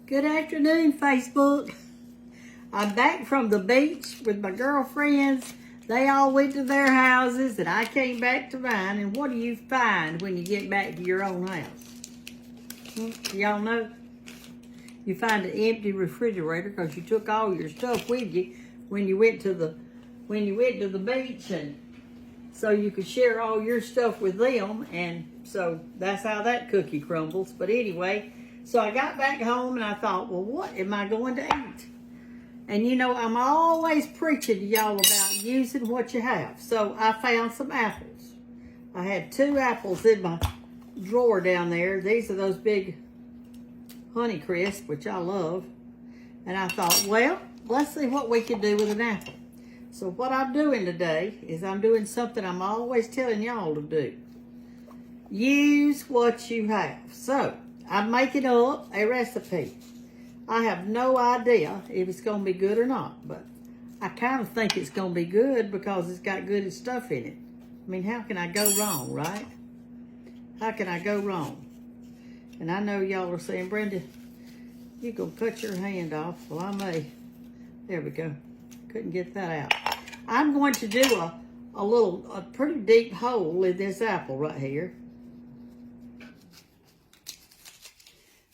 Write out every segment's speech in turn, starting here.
Good afternoon, Facebook. I'm back from the beach with my girlfriends. They all went to their houses and I came back to mine. And what do you find when you get back to your own house? Y'all know? You find an empty refrigerator because you took all your stuff with you when you went to the beach, and so you could share all your stuff with them, and so that's how that cookie crumbles. But anyway, so I got back home and I thought, well, what am I going to eat? And you know, I'm always preaching to y'all about using what you have. So I found some apples. I had 2 apples in my drawer down there. These are those big Honeycrisp, which I love. And I thought, well, let's see what we can do with an apple. So what I'm doing today is I'm doing something I'm always telling y'all to do. Use what you have. So I'm making up a recipe. I have no idea if it's going to be good or not, but I kind of think it's going to be good because it's got good stuff in it. I mean, how can I go wrong, right? How can I go wrong? And I know y'all are saying, Brenda, you're going to cut your hand off. Well, I may. There we go. Couldn't get that out. I'm going to do a pretty deep hole in this apple right here.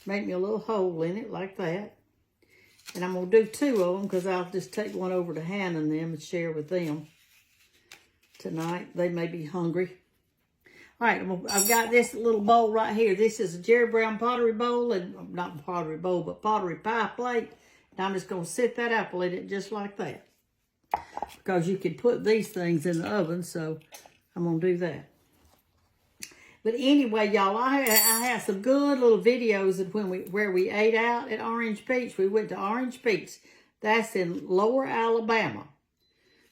Make me a little hole in it like that. And I'm going to do 2 of them because I'll just take one over to Hannah and them and share with them tonight. They may be hungry. All right, I've got this little bowl right here. This is a Jerry Brown pottery bowl, and not pottery bowl, but pottery pie plate. And I'm just going to sit that apple in it just like that, because you can put these things in the oven, so I'm going to do that. But anyway, y'all, I have some good little videos of where we ate out at Orange Beach. We went to Orange Beach. That's in Lower Alabama.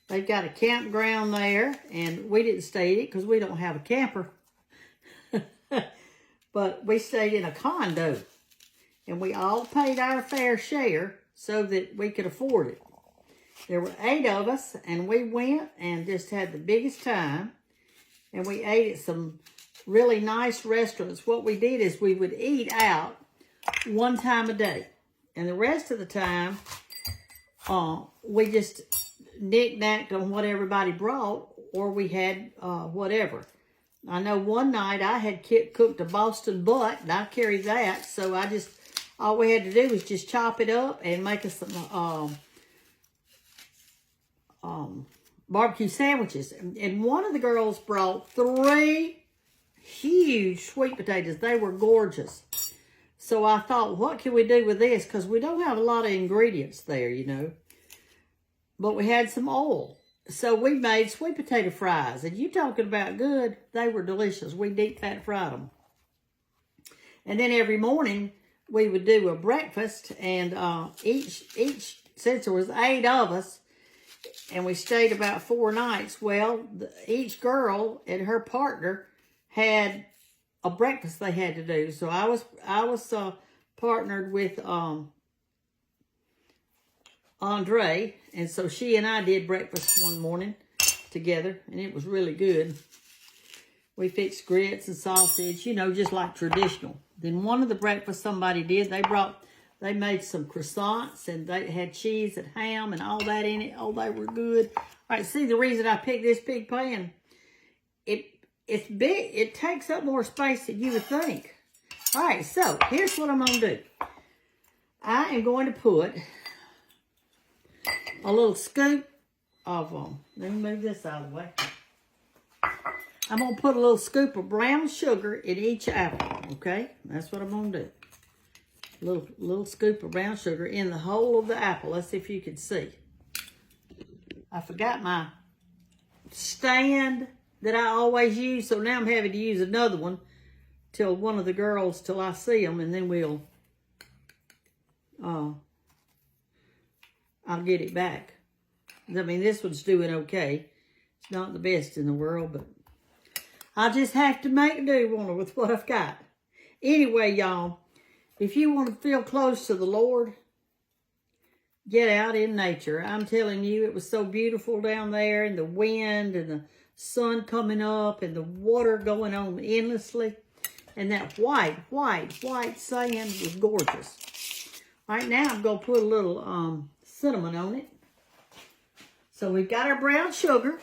They've got a campground there, and we didn't stay in it because we don't have a camper. But we stayed in a condo, and we all paid our fair share so that we could afford it. There were 8 of us, and we went and just had the biggest time, and we ate at some really nice restaurants. What we did is we would eat out 1 time a day, and the rest of the time, we just knick-knacked on what everybody brought, or we had whatever. I know one night I had cooked a Boston butt, and I carried that, so all we had to do was just chop it up and make us some barbecue sandwiches. And one of the girls brought 3 huge sweet potatoes. They were gorgeous. So I thought, what can we do with this? Because we don't have a lot of ingredients there, you know. But we had some oil. So we made sweet potato fries. And you talking about good, they were delicious. We deep fat fried them. And then every morning we would do a breakfast. And each since there was 8 of us, and we stayed about 4 nights, well, each girl and her partner had a breakfast they had to do. So I was partnered with Andre, and so she and I did breakfast one morning together, and it was really good. We fixed grits and sausage, you know, just like traditional. Then one of the breakfasts somebody did, they made some croissants, and they had cheese and ham and all that in it. Oh, they were good. All right, see, the reason I picked this big pan, it's big. It takes up more space than you would think. All right, so here's what I'm going to do. I am going to put a little scoop of let me move this out of the way. I'm going to put a little scoop of brown sugar in each apple, okay? That's what I'm going to do. Little scoop of brown sugar in the whole of the apple. Let's see if you can see. I forgot my stand that I always use, so now I'm having to use another one till I see them, and then I'll get it back. I mean, this one's doing okay. It's not the best in the world, but I just have to make do with what I've got. Anyway, y'all, if you want to feel close to the Lord, get out in nature. I'm telling you, it was so beautiful down there, and the wind and the sun coming up and the water going on endlessly. And that white sand was gorgeous. Right now, I'm going to put a little cinnamon on it. So we've got our brown sugar.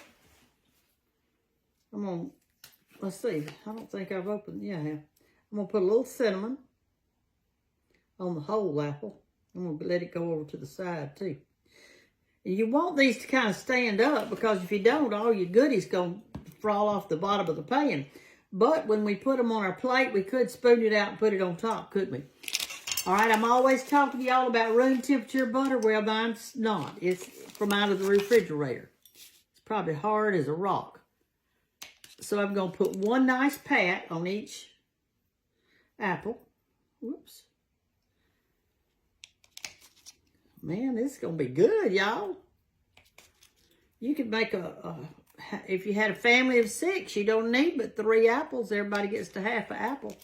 I'm going to, let's see. I don't think I've opened, yeah, I have. I'm going to put a little cinnamon on the whole apple. I'm going to let it go over to the side too. And you want these to kind of stand up, because if you don't, all your goodies going to fall off the bottom of the pan. But when we put them on our plate, we could spoon it out and put it on top, couldn't we? All right, I'm always talking to y'all about room temperature butter. Well, mine's not. It's from out of the refrigerator. It's probably hard as a rock. So I'm going to put one nice pat on each apple. Whoops. Man, this is going to be good, y'all. You could make if you had a family of 6, you don't need but 3 apples. Everybody gets to half an apple.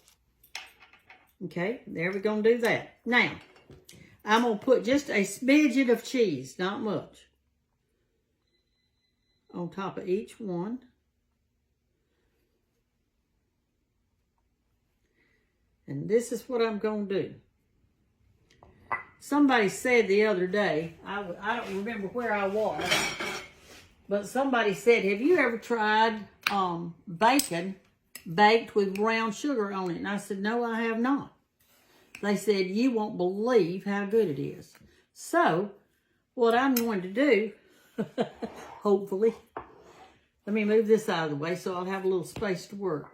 Okay, there we're going to do that. Now, I'm going to put just a smidgen of cheese, not much, on top of each one. And this is what I'm going to do. Somebody said the other day, I don't remember where I was, but somebody said, have you ever tried bacon baked with brown sugar on it? And I said, no, I have not. They said, you won't believe how good it is. So, what I'm going to do, hopefully, let me move this out of the way so I'll have a little space to work.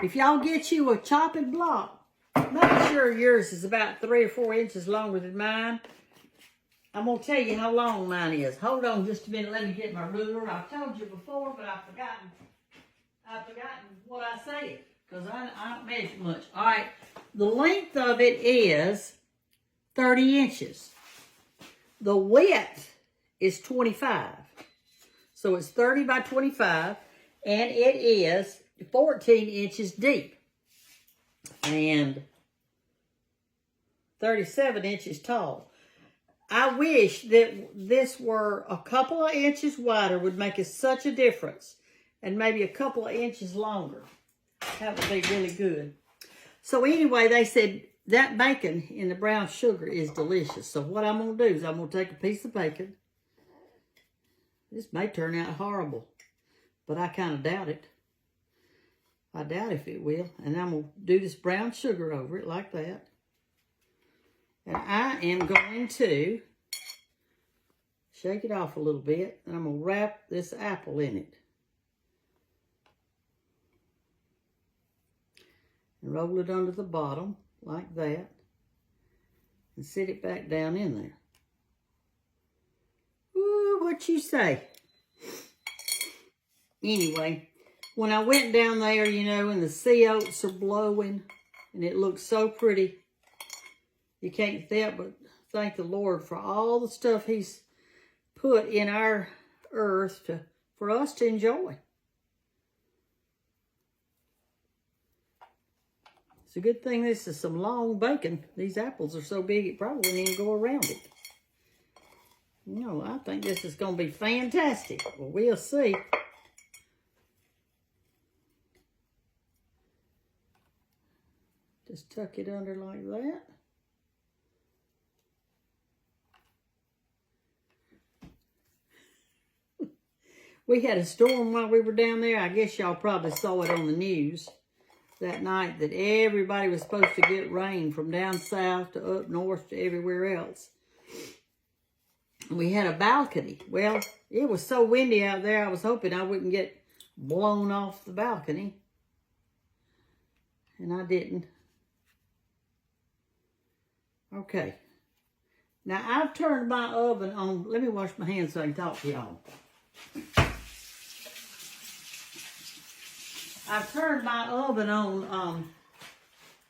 If y'all get you a chopping block, make sure yours is about 3 or 4 inches longer than mine. I'm going to tell you how long mine is. Hold on just a minute. Let me get my ruler. I've told you before, but I've forgotten what I said, because I don't measure much. All right. The length of it is 30 inches. The width is 25. So it's 30 by 25, and it is 14 inches deep and 37 inches tall. I wish that this were a couple of inches wider, would make us such a difference, and maybe a couple of inches longer. That would be really good. So anyway, they said that bacon in the brown sugar is delicious. So what I'm going to do is I'm going to take a piece of bacon. This may turn out horrible, but I kind of doubt it. I doubt if it will. And I'm going to do this brown sugar over it like that. And I am going to shake it off a little bit. And I'm going to wrap this apple in it. And roll it under the bottom like that. And sit it back down in there. Ooh, what you say? Anyway, when I went down there, you know, and the sea oats are blowing, and it looks so pretty, you can't help but thank the Lord for all the stuff He's put in our earth for us to enjoy. It's a good thing this is some long bacon. These apples are so big it probably wouldn't even go around it. You know, I think this is going to be fantastic. Well, we'll see. Just tuck it under like that. We had a storm while we were down there. I guess y'all probably saw it on the news that night, that everybody was supposed to get rain from down south to up north to everywhere else. We had a balcony. Well, it was so windy out there, I was hoping I wouldn't get blown off the balcony. And I didn't. Okay. Now, I've turned my oven on. Let me wash my hands so I can talk to y'all. I've turned my oven on.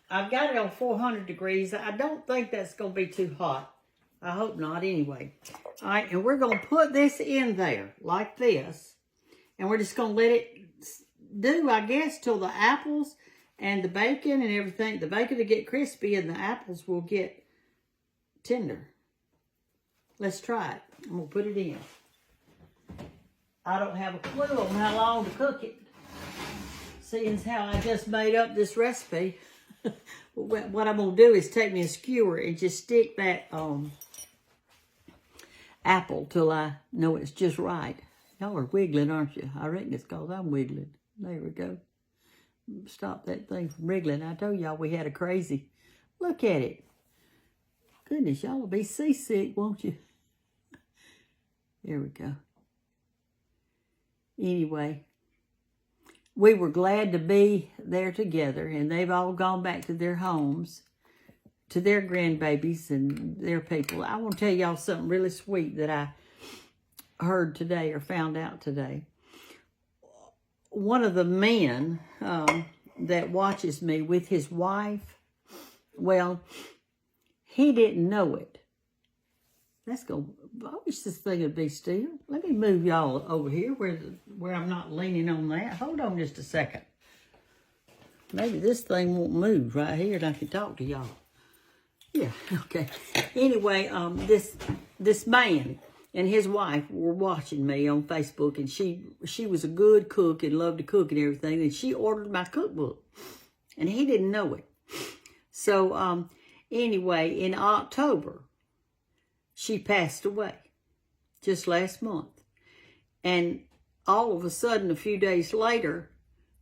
I've got it on 400 degrees. I don't think that's going to be too hot. I hope not anyway. All right, and we're going to put this in there like this. And we're just going to let it do, I guess, till the apples and the bacon and everything. The bacon will get crispy and the apples will get tender. Let's try it. I'm going to put it in. I don't have a clue on how long to cook it, seeing as how I just made up this recipe. What I'm going to do is take me a skewer and just stick that apple till I know it's just right. Y'all are wiggling, aren't you? I reckon it's because I'm wiggling. There we go. Stop that thing from wriggling. I told y'all we had a crazy. Look at it. Goodness, y'all will be seasick, won't you? There we go. Anyway, we were glad to be there together, and they've all gone back to their homes, to their grandbabies and their people. I want to tell y'all something really sweet that I heard today or found out today. One of the men that watches me with his wife, well, he didn't know it. Let's go. I wish this thing would be still. Let me move y'all over here where I'm not leaning on that. Hold on just a second. Maybe this thing won't move right here and I can talk to y'all. Yeah, okay. Anyway, this man and his wife were watching me on Facebook, and she was a good cook and loved to cook and everything, and she ordered my cookbook, and he didn't know it. So anyway, in October, she passed away just last month, and all of a sudden, a few days later,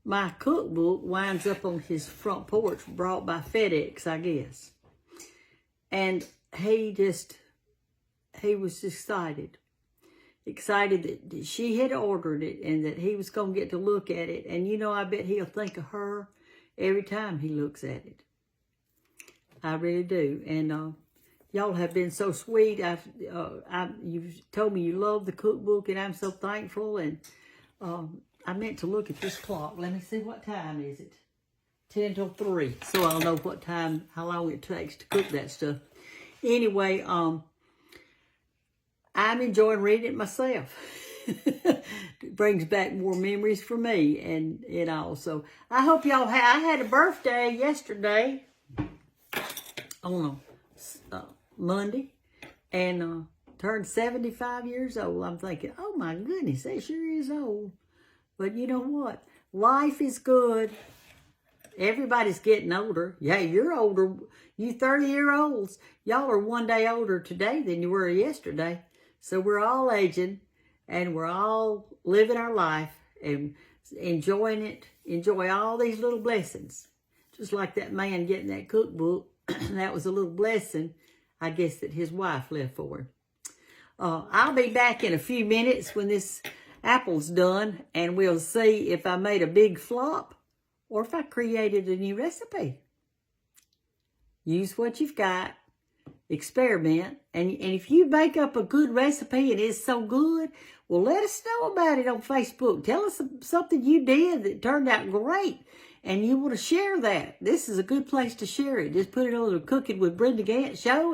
my cookbook winds up on his front porch, brought by FedEx, I guess. And he was excited that she had ordered it and that he was going to get to look at it. And, you know, I bet he'll think of her every time he looks at it. I really do. And y'all have been so sweet. You've told me you love the cookbook, and I'm so thankful. And I meant to look at this clock. Let me see, what time is it? 10 till 3. So I'll know what time, how long it takes to cook that stuff. Anyway, I'm enjoying reading it myself. It brings back more memories for me and all. So I hope y'all I had a birthday yesterday on a Monday, and turned 75 years old. I'm thinking, oh my goodness, that sure is old. But you know what? Life is good. Everybody's getting older. Yeah, you're older. You 30-year-olds, y'all are one day older today than you were yesterday. So we're all aging, and we're all living our life and enjoying it. Enjoy all these little blessings. Just like that man getting that cookbook. That was a little blessing, I guess, that his wife left for him. I'll be back in a few minutes when this apple's done, and we'll see if I made a big flop or if I created a new recipe. Use what you've got. Experiment. And if you make up a good recipe and it's so good, well, let us know about it on Facebook. Tell us something you did that turned out great, and you want to share that. This is a good place to share it. Just put it on the Cooking with Brenda Gantt show,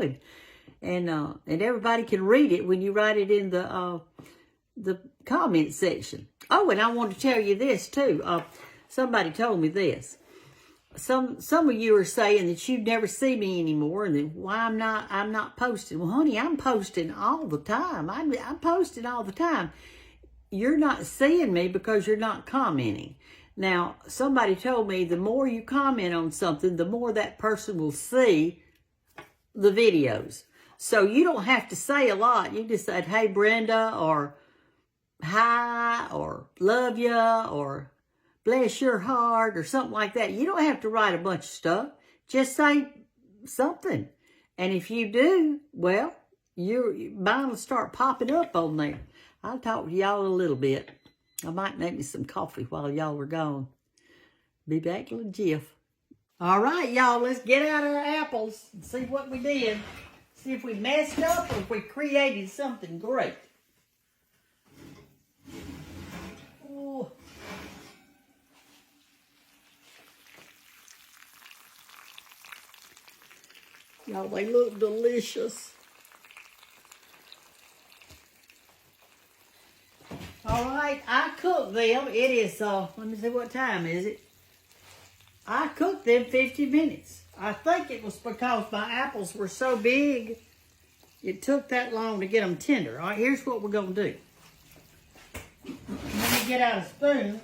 and everybody can read it when you write it in the comment section. Oh, and I want to tell you this too. Somebody told me this. Some of you are saying that you never see me anymore, and then why I'm not posting. Well, honey, I'm posting all the time. I'm posting all the time. You're not seeing me because you're not commenting. Now, somebody told me the more you comment on something, the more that person will see the videos. So you don't have to say a lot. You just said, hey, Brenda, or hi, or love ya, or bless your heart, or something like that. You don't have to write a bunch of stuff. Just say something. And if you do, well, mine will start popping up on there. I'll talk to y'all a little bit. I might make me some coffee while y'all are gone. Be back in a jiff. All right, y'all, let's get out our apples and see what we did. See if we messed up or if we created something great. Oh. Y'all, they look delicious. All right, I cooked them. It is, let me see, what time is it? I cooked them 50 minutes. I think it was because my apples were so big, it took that long to get them tender. All right, here's what we're going to do. Let me get out a spoon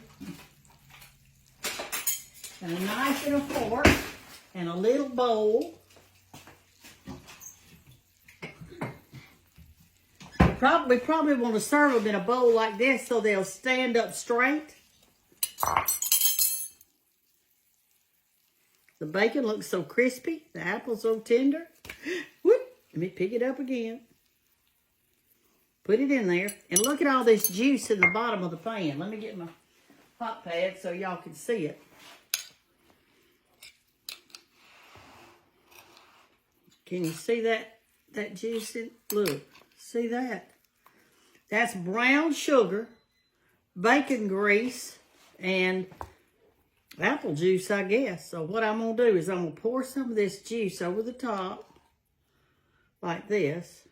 and a knife and a fork. and a little bowl. We probably want to serve them in a bowl like this so they'll stand up straight. The bacon looks so crispy. The apple's so tender. Whoop, let me pick it up again. Put it in there. And look at all this juice in the bottom of the pan. Let me get my hot pad so y'all can see it. Can you see that juice? Look, see that? That's brown sugar, bacon grease, and apple juice, I guess. So what I'm going to do is I'm going to pour some of this juice over the top, like this.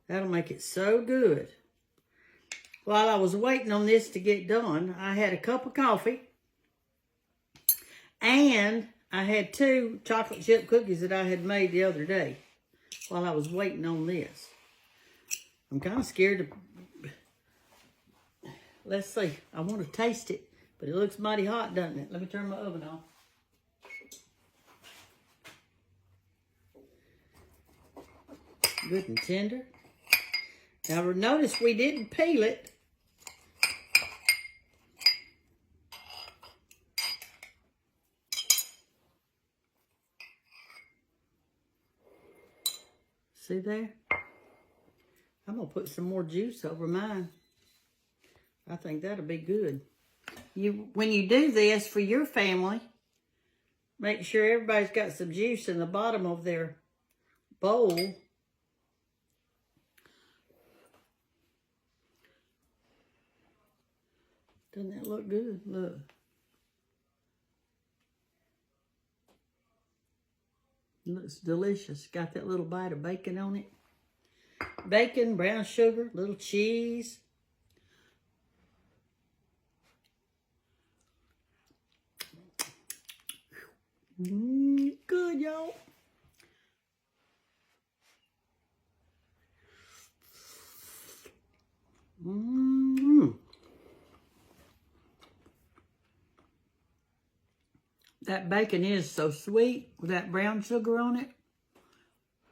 That'll make it so good. While I was waiting on this to get done, I had a cup of coffee, and I had 2 chocolate chip cookies that I had made the other day while I was waiting on this. I'm kind of scared to... Let's see. I want to taste it, but it looks mighty hot, doesn't it? Let me turn my oven on. Good and tender. Now, notice we didn't peel it. See there? I'm going to put some more juice over mine. I think that'll be good. When you do this for your family, make sure everybody's got some juice in the bottom of their bowl. Doesn't that look good? Look. It looks delicious. Got that little bite of bacon on it. Bacon, brown sugar, little cheese. Good, y'all. That bacon is so sweet with that brown sugar on it.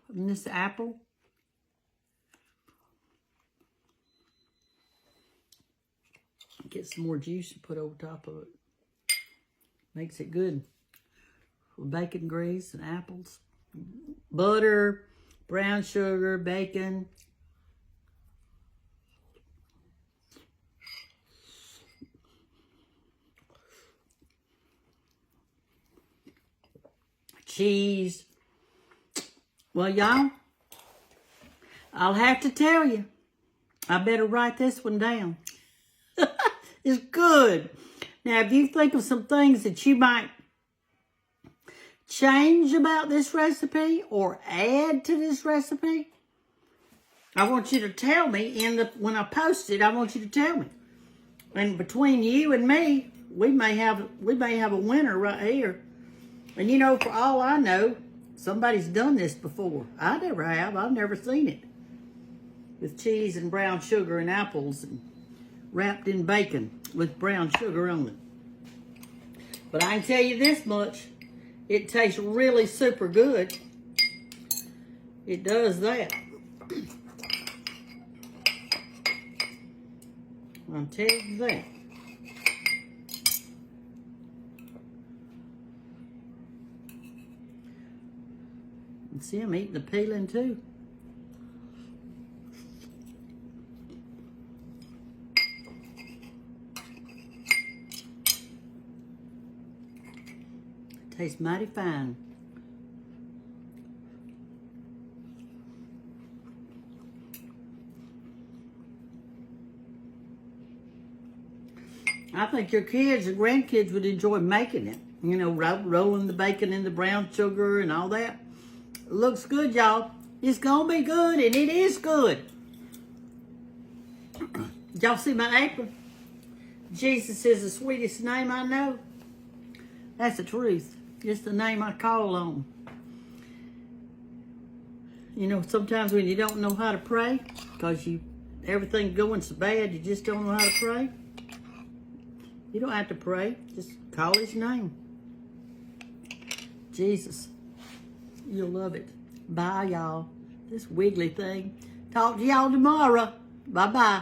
And this apple. Get some more juice and put over top of it. Makes it good. With bacon grease and apples. Butter, brown sugar, bacon. Cheese. Well, y'all, I'll have to tell you, I better write this one down. It's good. Now, if you think of some things that you might change about this recipe or add to this recipe, I want you to tell me when I post it. I want you to tell me. And between you and me, we may have a winner right here. And you know, for all I know, somebody's done this before. I never have. I've never seen it. With cheese and brown sugar and apples and wrapped in bacon with brown sugar on it. But I can tell you this much. It tastes really super good. It does that. I'll tell you that. And see, I'm eating the peeling too. Tastes mighty fine. I think your kids and grandkids would enjoy making it. You know, rolling the bacon in the brown sugar and all that. It looks good, y'all. It's gonna be good, and it is good. Y'all see my apron? Jesus is the sweetest name I know. That's the truth. It's the name I call on. You know, sometimes when you don't know how to pray, because everything's going so bad, you just don't know how to pray. You don't have to pray. Just call his name. Jesus, you'll love it. Bye, y'all. This wiggly thing. Talk to y'all tomorrow. Bye-bye.